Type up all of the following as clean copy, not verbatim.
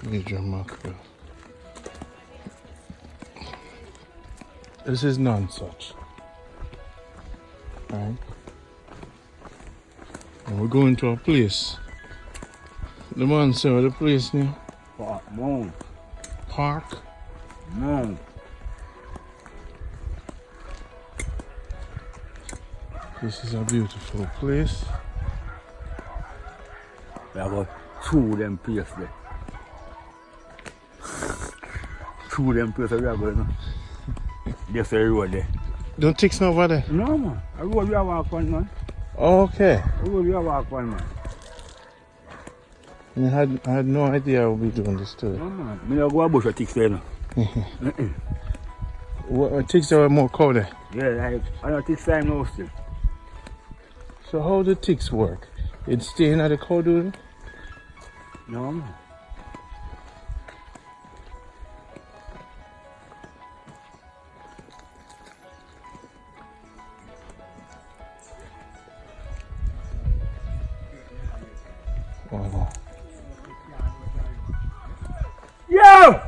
Major mackerel. This is Nonsuch. Right? And we're going to a place. The man said the place name? Park Mount. Park? Mount. This is a beautiful place. We have got two of them places there. Two of them places we are going. There's a road there. Don't take snow over there? No man, a road we have walk on man. Okay. A road we have walk on man. I had no idea I would be doing this today. No man, I don't go a bush with ticks there now. What ticks are more cold there? Yeah, I don't take time now still. So how do ticks work? It staying at the cold do it? No man. Wow. Yo!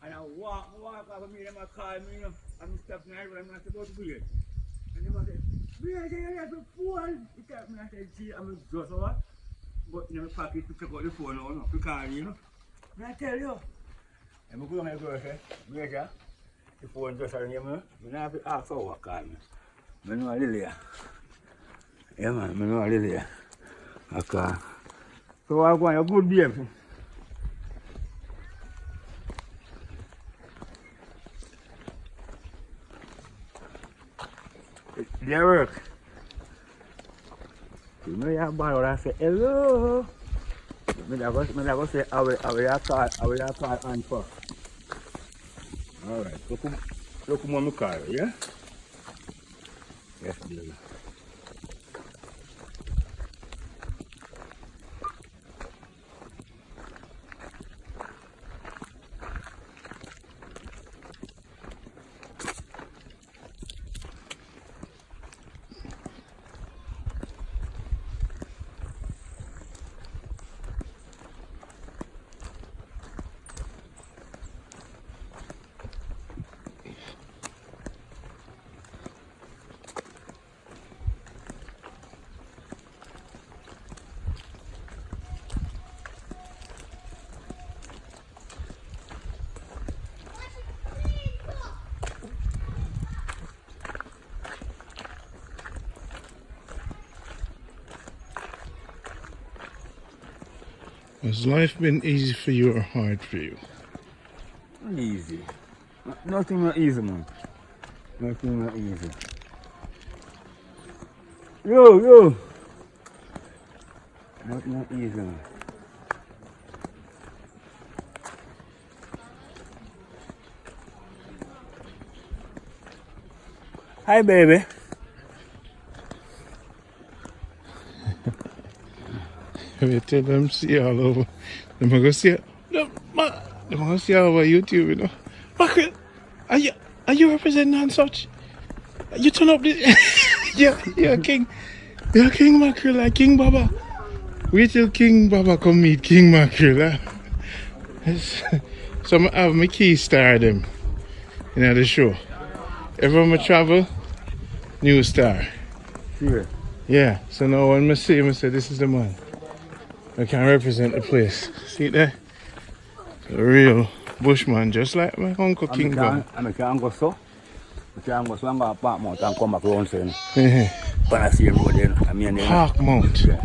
And I walk after me, them call me, I'm stopping right when I'm not supposed to be here. And they say, where you have the phone? Because I said, see, I'm just over. But in my pocket to check out the phone now, no, to call you, know. And I tell you, I'm going to go say, where you? The phone just around here, I don't have to ask for what call me. I know a Lily. Yeah, man, I know a Lily. Okay. So I'm going to good babe. They work. You know you have borrowed and say hello. I go say I will call and for. Alright, look on my car, yeah? Yes, baby. Has life been easy for you or hard for you? Easy. Nothing not easy, man. Nothing not easy. Yo! Nothing not easy, man. Hi, baby. We tell them see all over. Them go see them go see all over YouTube, you know. Mackerel, are you representing Nonsuch? You turn up the you're King. You're King Mackerel, like King Baba. Wait till King Baba come meet King Mackerel. So I have my key star them in the show. Everyone I travel, new star. Sure. Yeah, so now when I see him, I say this is the man. I can represent the place. See there? A real bushman, just like my uncle King Baba. I can't go so. I can't go so. I'm going to Park Mount and come back around saying. When I see him road then, I mean. Park Mount. Yeah.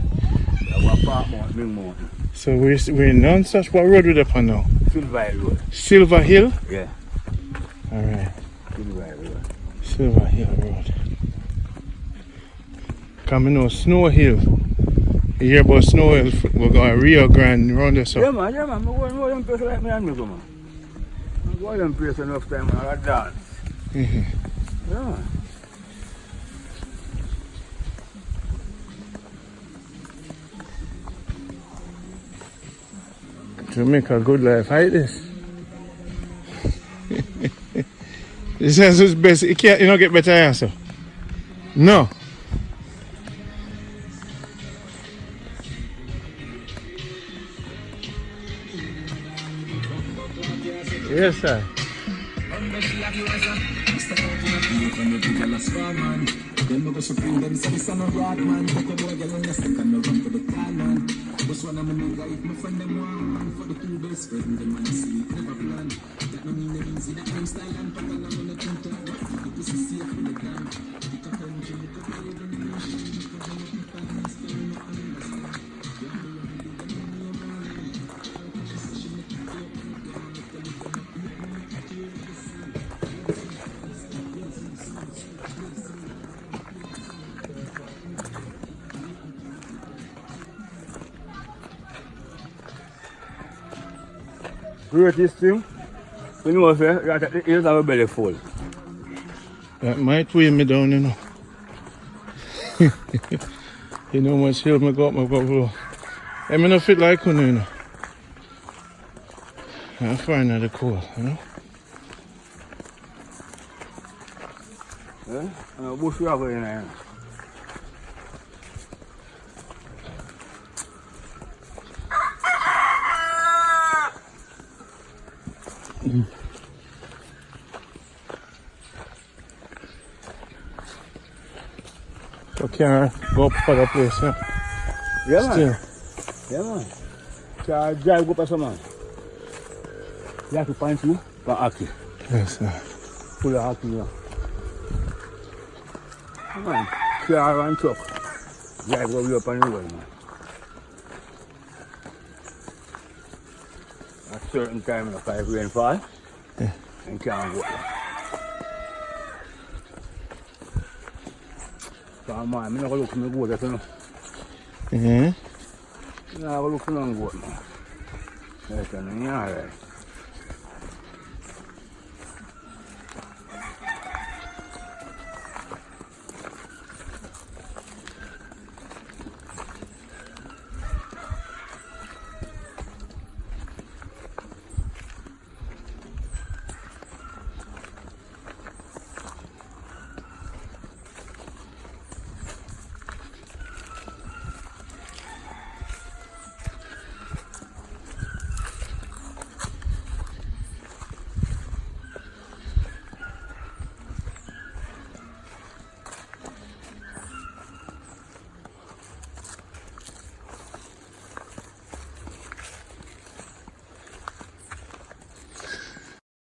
I go Park Mount, Big Mountain. So we're in Nonsuch. What road we up on now? Silver Hill Road. Silver Hill? Yeah. Alright. Silver Hill Road. Silver Hill Road. Coming on Snow Hill. You hear about Snow Hill? We're going Rio Grande around there. So. Yeah, man. I'm going to them places like me and me, man. I'm going to them places enough time and I dance. Yeah. To make a good life like this. This is best. You don't get better answer. No. Yes, sir. Greatest thing, you know what I'm saying? You have a belly full. That might weigh me down, you know. You know how much hill I got my bubble. I'm not fit like one, you know. I find that cool, you know. Yeah? Bush you have in there. So can't go up for the place, huh? Yeah, man. Still. Yeah, man. So drive go past some man. You have to find you for hockey. Yes, sir. Full of hockey, yeah. Come on. Car and truck. Drive go up on the road, man. At a certain time, if I rain fall, yeah. And can't go. So, man, I'm not going to look for my goat, you know. Mm-hmm. I'm not going to look for my goat, man. That's alright.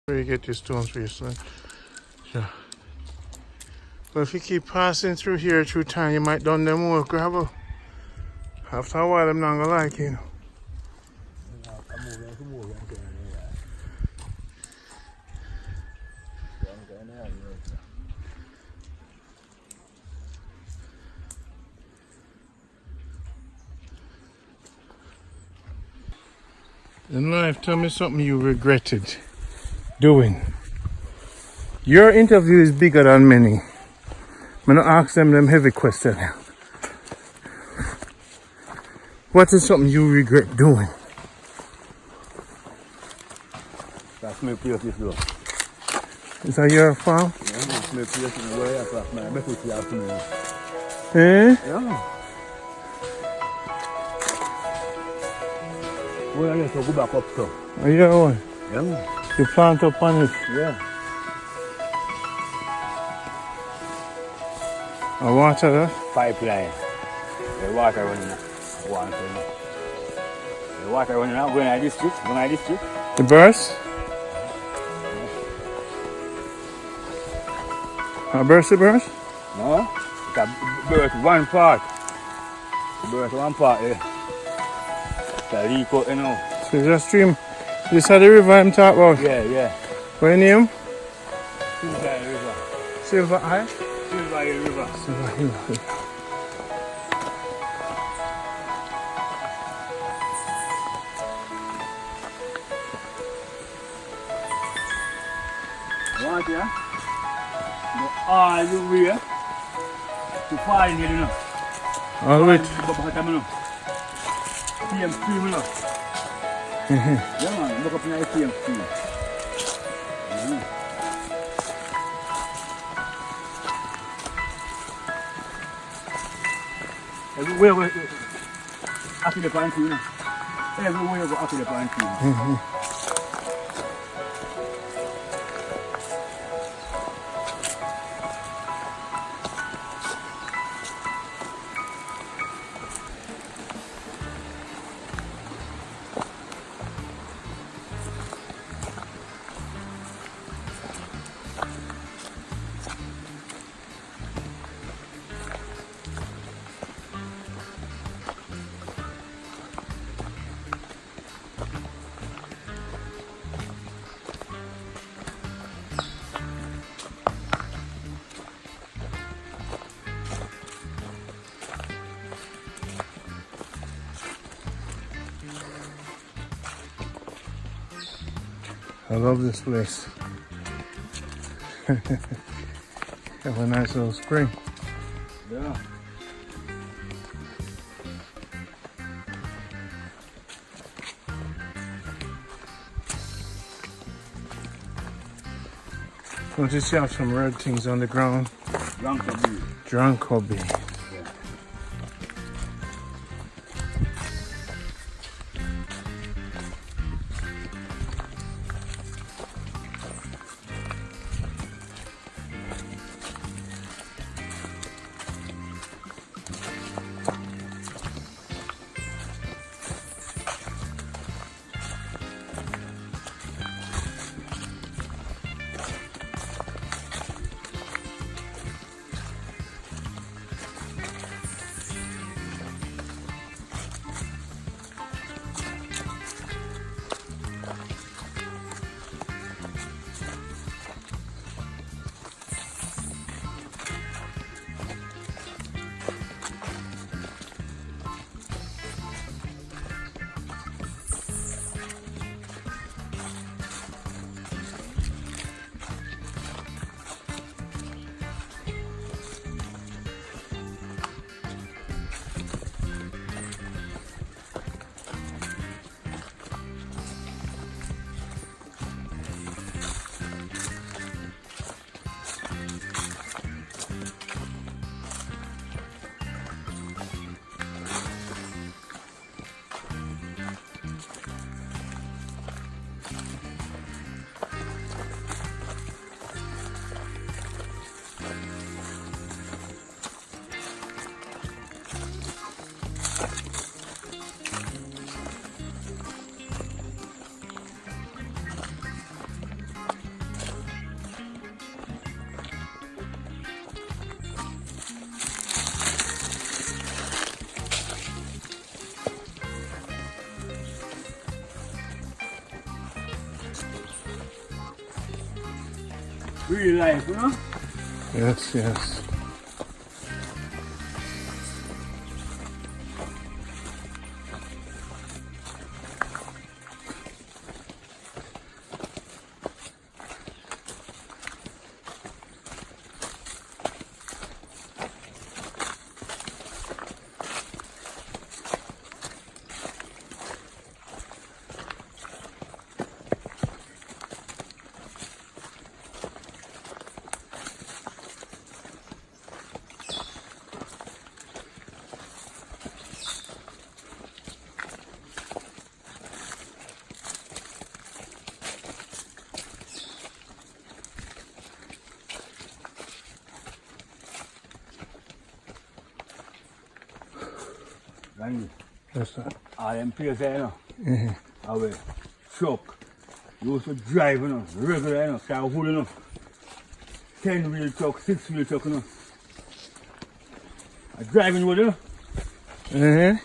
Where you get your stones for your son? Yeah. But if you keep passing through here through time, you might done them more gravel. After a while, I'm not gonna like you. In life, tell me something you regretted doing. Your interview is bigger than many. I'm gonna ask them heavy questions. What is something you regret doing? That's my place this though. Is that your farm? Yeah, that's my place in the way I got my better see after me. Eh? Yeah. Well, I just go back up so. Oh, yeah, one. Yeah. You plant up on it. Yeah. I water that. Pipeline. The water running out. The water running out. Going to district. Going to district. The burst? A burst, the burst? No. It's a burst one part. The burst one part there. It's a leak out, you know. So it's a stream. This is the river I'm talking about. Yeah, yeah. What your name? Silver River. Silver Eye? Silver River. Silver Hill. Want ya? Go all the way to find here, you know. All the way. PM stream, you know. Yeah, man. Look up in the PM stream. Everywhere we after the pine tree, you know. Everywhere we go after the pine tree. I love this place. Have a nice little spring. Yeah. Notice you have some red things on the ground. Drunk hobby. Real life, you know? Yes, yes. And Yes, sir. all them places, you know, our truck used to drive, you know, regular, you know, start hood, you know. 10-wheel truck, 6-wheel truck, you know. A driving wood, you know. Okay.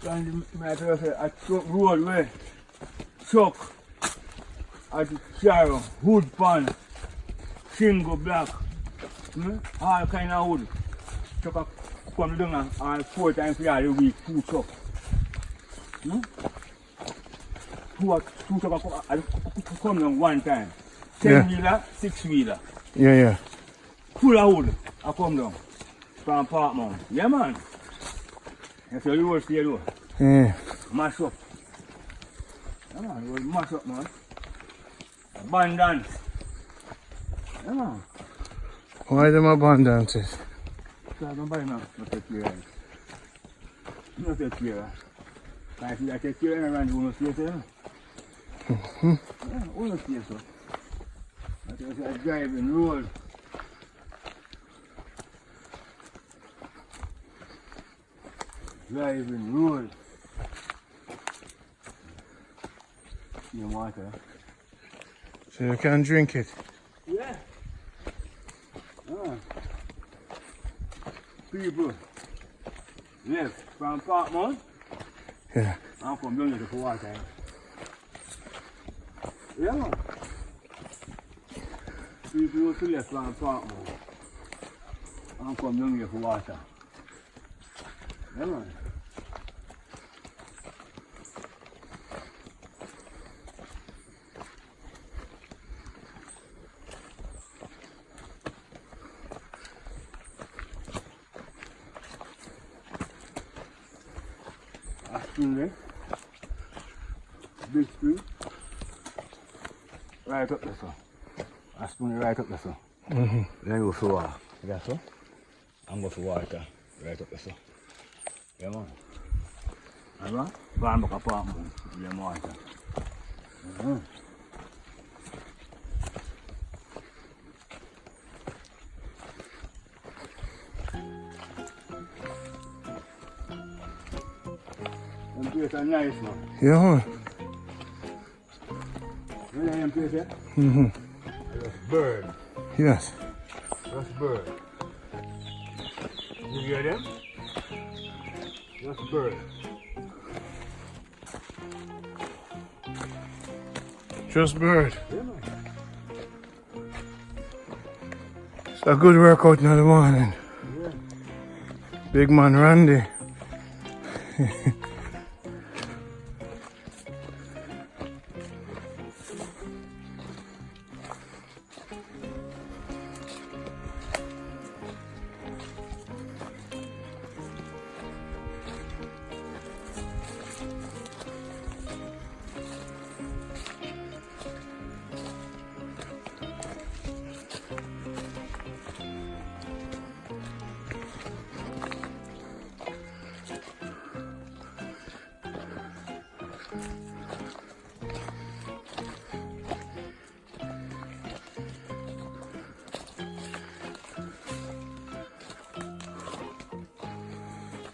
And I tell you, a truck road where truck, a car, hood pan, shingle black, all kind of wood. Truck come down and 4 times a week, 2 trucks. Two trucks come down 1 time. 10-wheeler, 6-wheeler. Yeah. Full of wood, I come down from Park Mount. Yeah, man. And so you will stay though. Yeah. Mash up. Yeah, man, you will mash up, man. Abundance. Yeah, man. Why them abundances? So I'm buying now, not take care of it. Not take care of it. I see I take care of it around the place, you know. Yeah, all the place, so. I driving road. Driving road. You water. So you can drink it. Yeah. People left from Park Mount. Yeah. I'm from down here for water. Yeah, man. People used to left from Park Mount. I'm from down here for water. Yeah, man. Big spoon, right up there, so. A spoon right up there, so. Then go for water. Yeah, so. And go for water, right up there, so. Yeah, man. Alright? Go and back a palm, man. Yeah, water. Them places are nice, man. Yeah, man. You know them places? Mm-hmm. That's bird. Yes. That's bird. You hear them? That's bird. Just bird. Yeah, man. It's a good workout in the morning. Yeah. Big man Randy.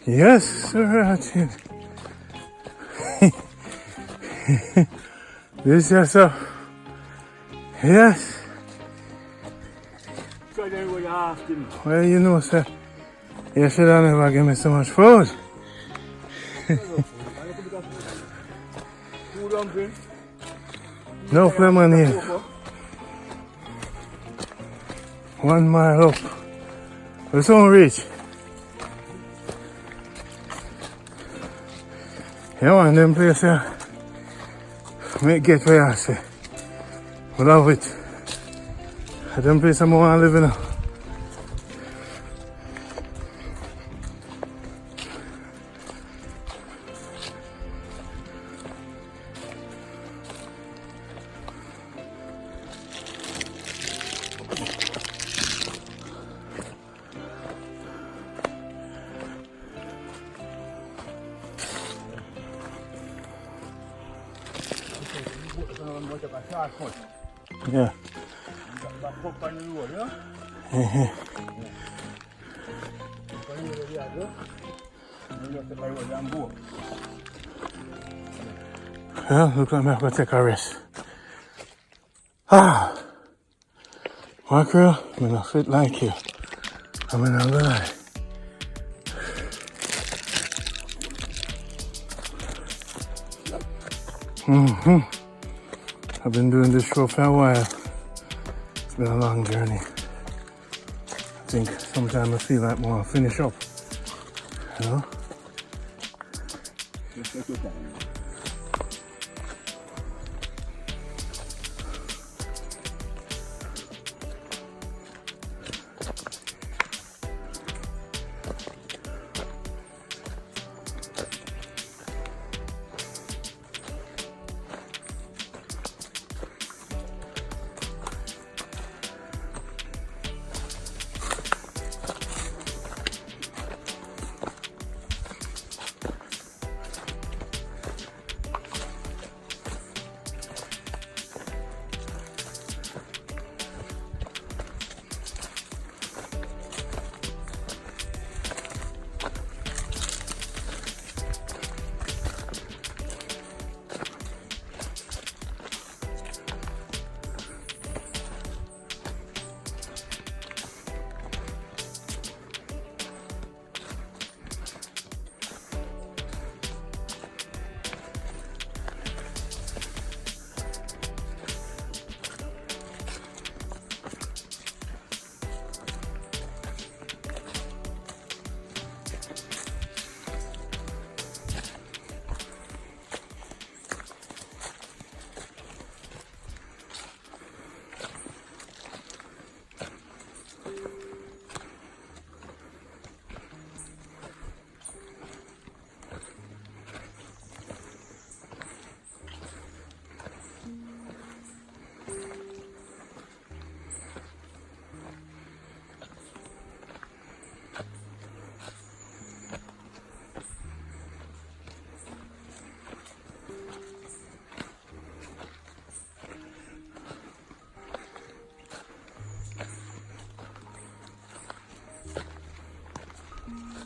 Yes, sir, I did. This yourself. Yes. So then what you asking? Well, you know, sir, you should have never give me so much food. Food dumpling? No lemon here. 1 mile up. It's on reach. Yeah, man, them place here. Make get where I say. I love it. Them place I'm want to live in. Yeah. Back up on the road, yeah? Yeah, look like I'm going to take a rest. Ah! Mackerel, I'm going to fit like you. I'm not gonna lie. I've been doing this show for a while. It's been a long journey. I think sometimes I feel like I want to finish up. You know?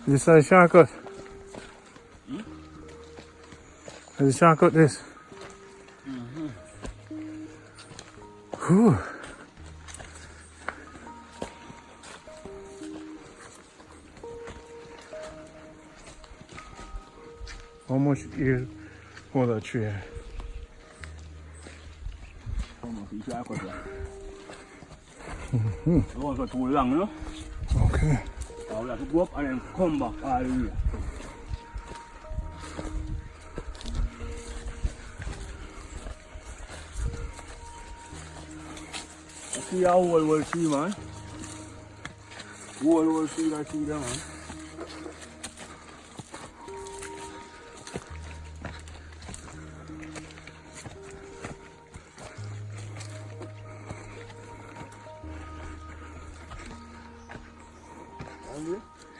This is a shortcut. There's a shortcut this. Whew. How much ear for that tree? Too long, you know? Okay. I will have to go up and then come back all the way. I see how old will see, man. Old will see that tree there, man.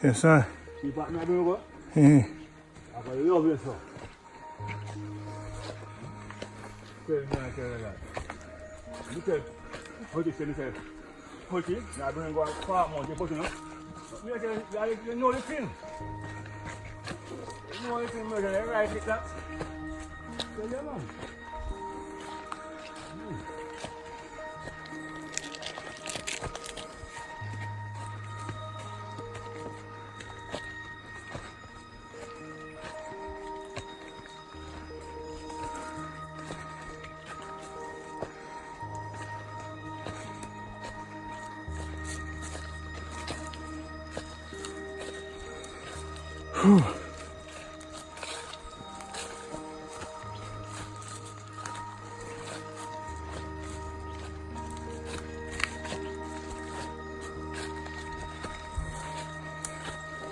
Yes, sir. See what I'm doing? Yeah. I love you, sir. Tell me, I tell you that. Look at how they say, put it, now bring go far more, you put it, you know the thing. You know the thing, you write it that. Tell you, man.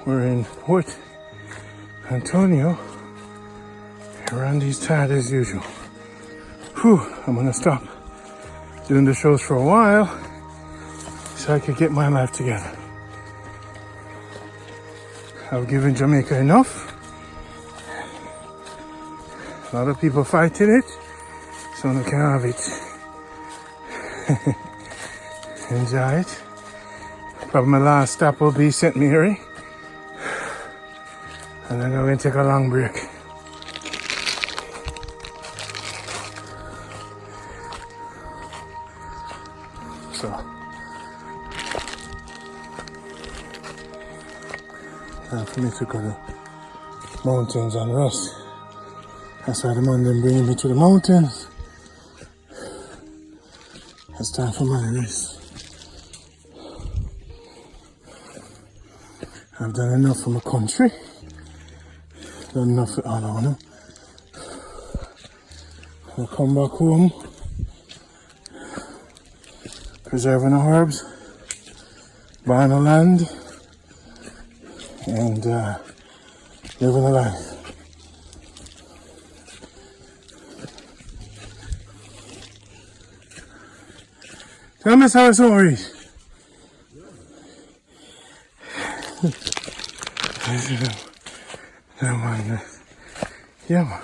We're in Port Antonio. Randy's tired as usual. Whew, I'm gonna stop doing the shows for a while so I could get my life together. I've given Jamaica enough. A lot of people fighting it, so I can have it. Enjoy it. Probably my last stop will be St. Mary. And then we're going to take a long break. So, time for me to go to mountains and rest. That's why the man them bringing me to the mountains. It's time for my rest. I've done enough for my country. Done enough for all I want. I'll come back home, preserving the herbs, buying the land, and living a life. Tell me how it's over. Yeah, man. Yeah.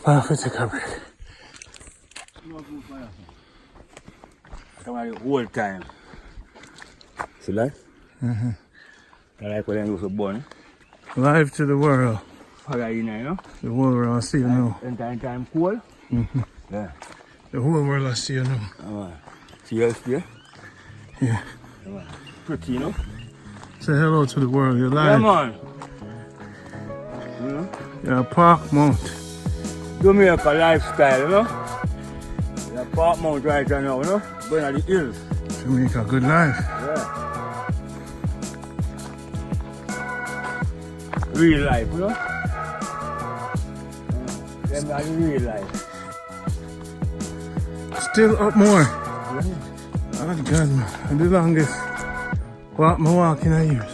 I'll take a break. Come on, the whole time. See that? Mm-hmm. I like when you was born. Live to the world. Father, you know? The whole world I see you now. And time cool? Mm-hmm. Yeah. The whole world I see you now. Come on. See you here? Yeah. Come on. Pretty, you know? Say hello to the world. You're live. Yeah, man. You know? You're a Park Mount. Jamaica lifestyle, you know? The Park Mount right now, you know? Going at the hills. Jamaica, good life. Yeah. Real life, you know? Yeah, them are the real life. Still up more. Yeah. Oh God, man. The longest walk my walk in a year.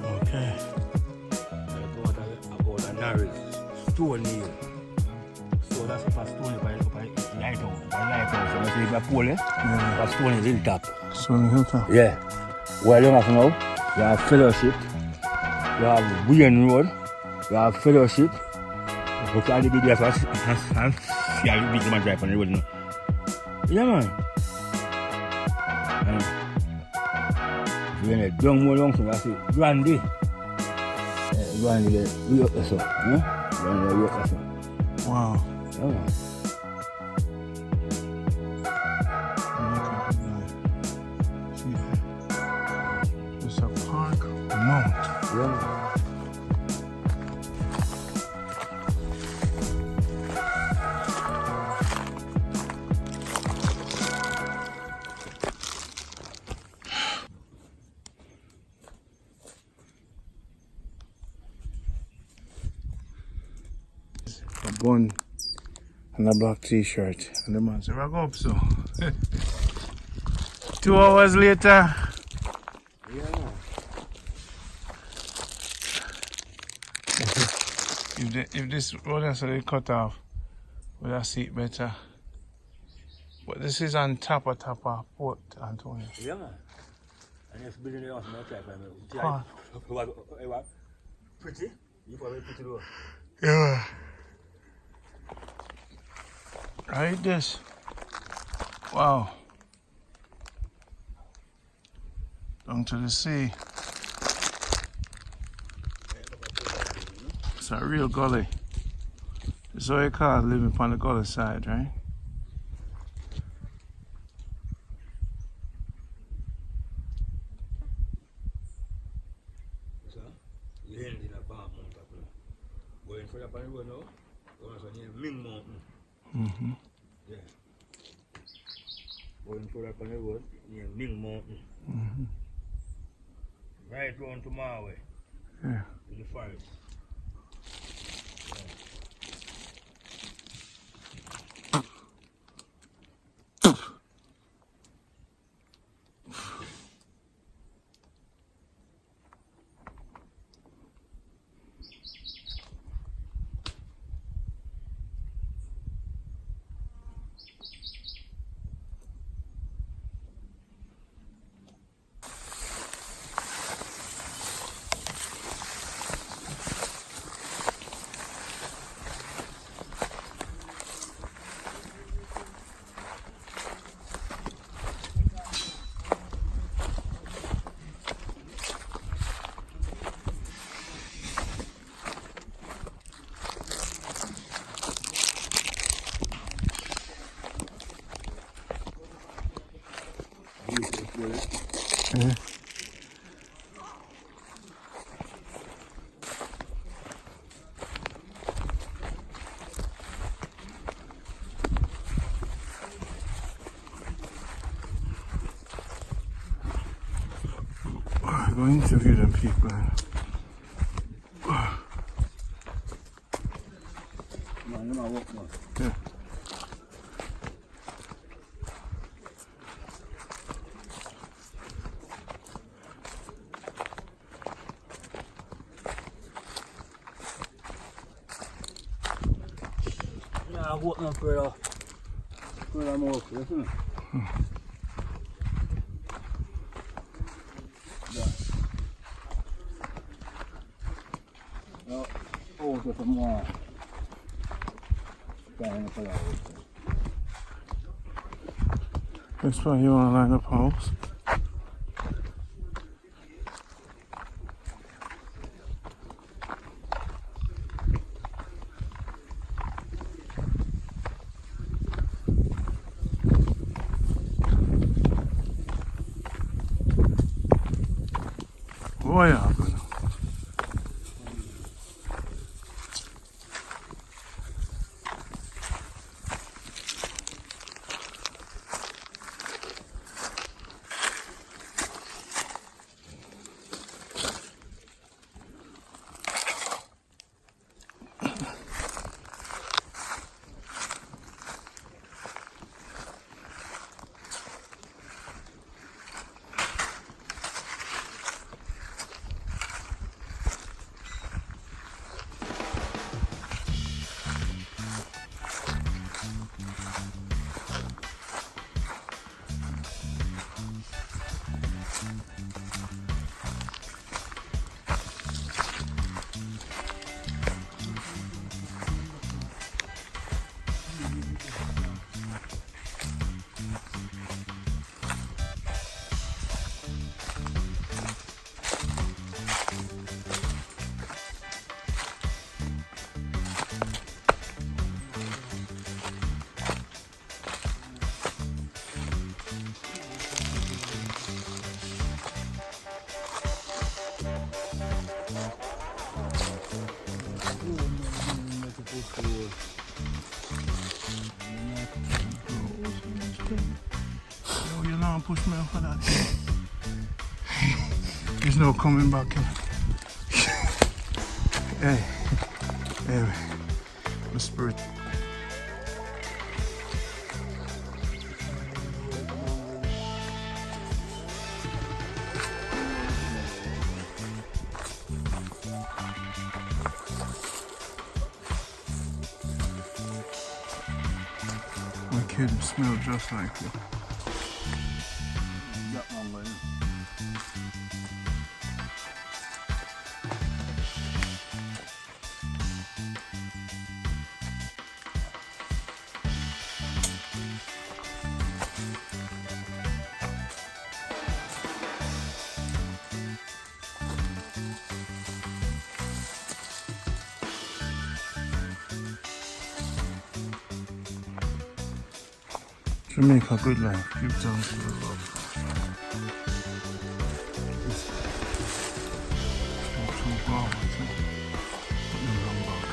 Okay. About a narrow stone hill. So that's a stone by lighthouse. So that's a pole, a stone is hilltop. Stone Hilltop. Yeah. Well, you have now, you have fellowship, you have Wayne Road, you have fellowship. Look at the big gas and see how big the man drive on the road now. Yeah, man. And when you don't more long, so that's it. Grande. Grande, we up there, so. Grande, we up there, so. Wow. Yeah, man. It's a Park Mount. Yeah, man. A bun and a black t-shirt. And the man said, "Rock up, so." 2 hours later. Yeah, man. If this road has already cut off, would I see it better? But this is on top of Port Antonio. Yeah, man. And it's building the house in that type of What? Pretty? You probably pretty low. Yeah. Right this. Wow. Down to the sea. It's a real gully. It's what you call living on the gully side, right? So, you end in a Park Mountain. Going further up on the road now, going to near Ming Mountain. Mm-hmm. Yeah. Going further up on the road near Ming Mountain. Mm-hmm. Right round to Marway. Yeah. In the forest. go interview them people. Man, them a walk now. Yeah. Nah, walk now further. Further more, isn't it? Oh, there's some more. That's why you want to line up house. What happened? Oh, you know, push me off for that. There's no coming back. Hey, anyway, my spirit. My kid smelled just like you. That one way. Jamaica, good life. Give thanks to the Lord. Not too far, I think. Put them long back.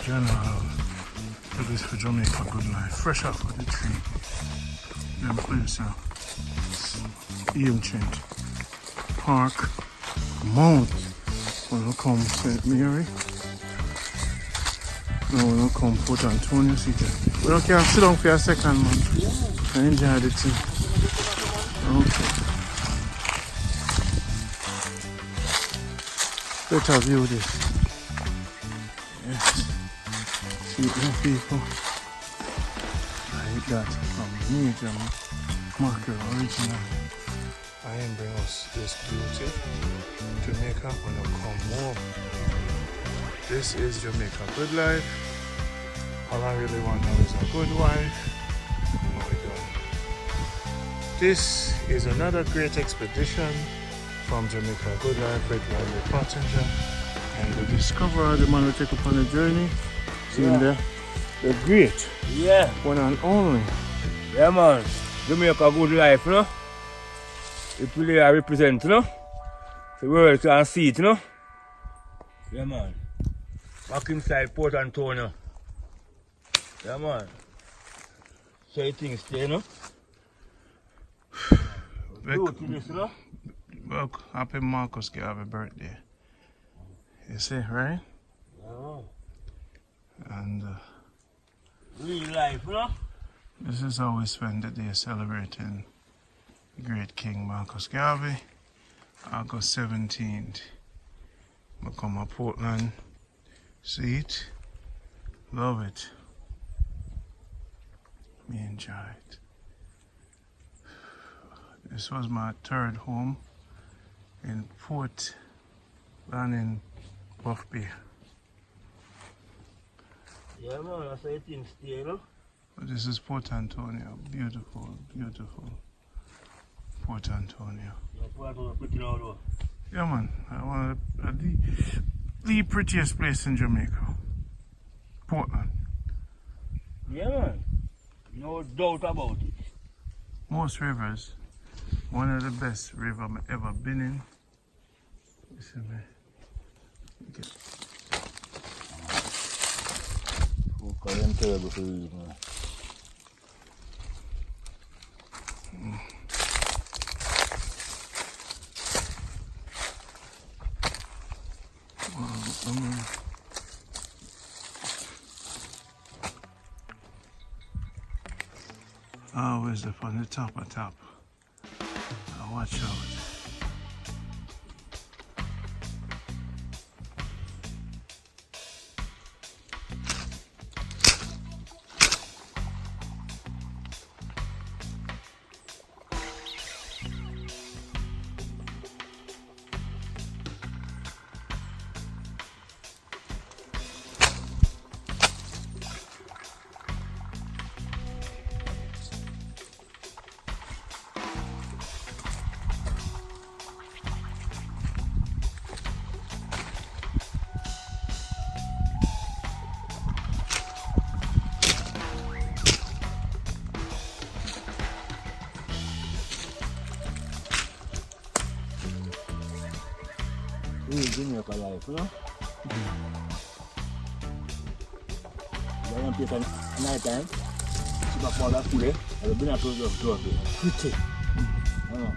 General, it is for Jamaica, good life. Fresh out of the tree. Them place, ancient park, mount. When we come St. Mary, now when we come Port Antonio City. We don't care, sit down for a second, man. And enjoy the tea. Okay. Better view this. Yes. See the people like that from Major Market original. I am bring us this beauty. Jamaica when you come home. This is Jamaica good life. All I really want now is a good wife. Oh my God. This is another great expedition from Jamaica good life, Red Grande passenger. And the discoverer, the man who take upon the journey. See him there? The great, Yeah. one and only Yeah, man. Jamaica good life, you know. It really represent, you know. The world can see it, you know. Yeah, man. Back inside Port Antonio. Yeah, man. So you think stay, you know. This, you know. Well, happy Marcus Garvey birthday. You see, right? Yeah. And Real life, you know. this is how we spend the day celebrating great King Marcus Garvey. August 17th. I come to Portland, see it, love it. Me enjoy it. This was my third home in Port and in Buff Bay. Yeah, man, that's how you think stay, you know. This is Port Antonio. Beautiful, beautiful Port Antonio. Yeah, Port Antonio pretty now, though. Yeah, man. One of the prettiest place in Jamaica. Portland. Yeah, man. No doubt about it. Most rivers. One of the best river I've ever been in. Listen, man. Okay. Current terrible for you, man. Always up on the top of top. Now watch out. Real Jamaica life, you know. You want to play at night time, see my father play, I'll bring up to the door. Pretty. You know.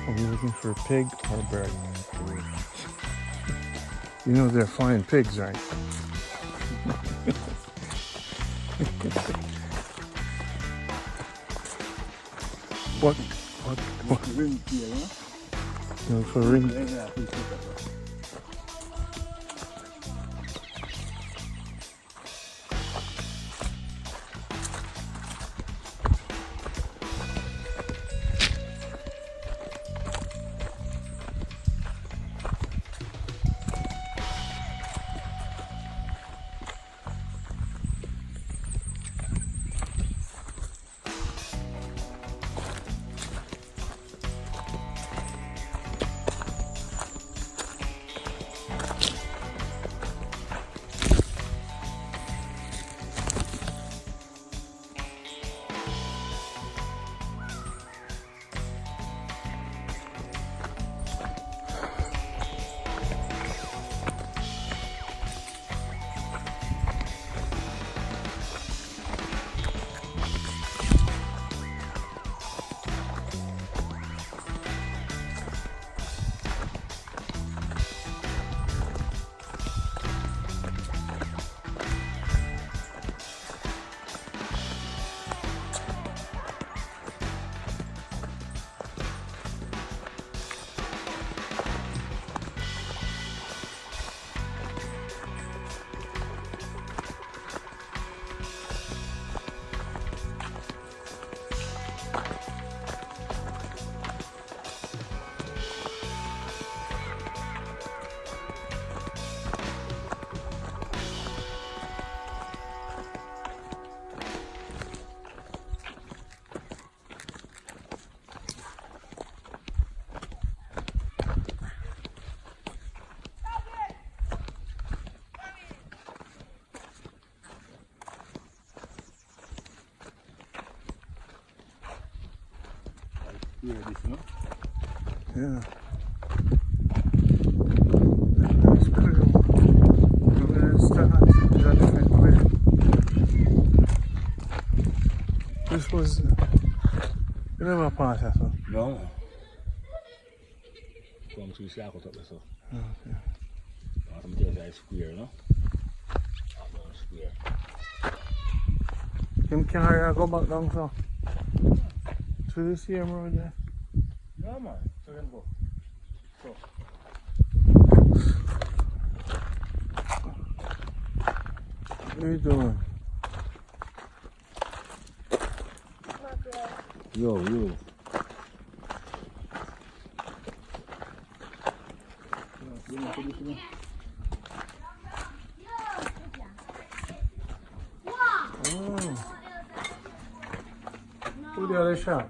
Are we looking for a pig or a bird? You know they're flying pigs, right? What? Ring here, you know? No, for ring. Yeah. square this, you know? Yeah. That's cool. I'm gonna start in a different way. This was. You never pass that, so. No. Come to the shack up there, so. Okay. I'm just like square, you know? Square. Him carry and go back down, so. To the same road there. Yeah, man. So then go. So. What are you doing? Yo. Oh. Who the other shop?